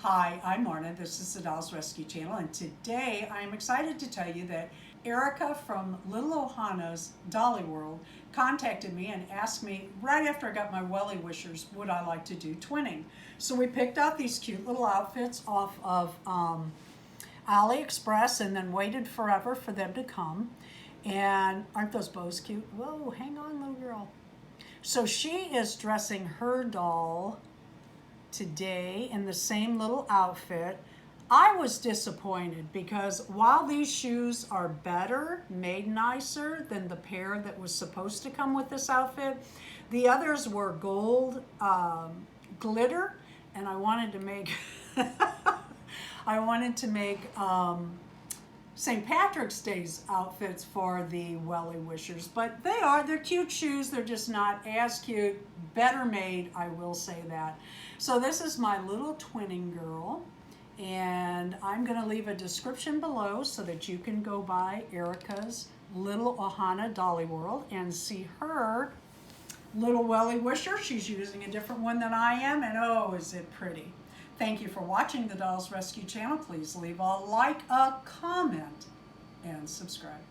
Hi, I'm Lorna. This is the Dolls Rescue Channel, and today I am excited to tell you that Erica from Little Ohana's Dolly World contacted me and asked me right after I got my Wellie wishers, would I like to do twinning? So we picked out these cute little outfits off of AliExpress and then waited forever for them to come. And aren't those bows cute? Whoa, hang on, little girl. So she is dressing her doll today in the same little outfit. I was disappointed because while these shoes are better, made nicer than the pair that was supposed to come with this outfit, the others were gold glitter, and I wanted to make St. Patrick's Day's outfits for the Wellie wishers, but they're cute shoes. They're just not as cute, better made, I will say that. So this is my little twinning girl, and I'm going to leave a description below so that you can go by Erica's Little Ohana Dolly World and see her little Wellie wisher. She's using a different one than I am, and oh, is it pretty. Thank you for watching the Dolls Rescue Channel. Please leave a like, a comment, and subscribe.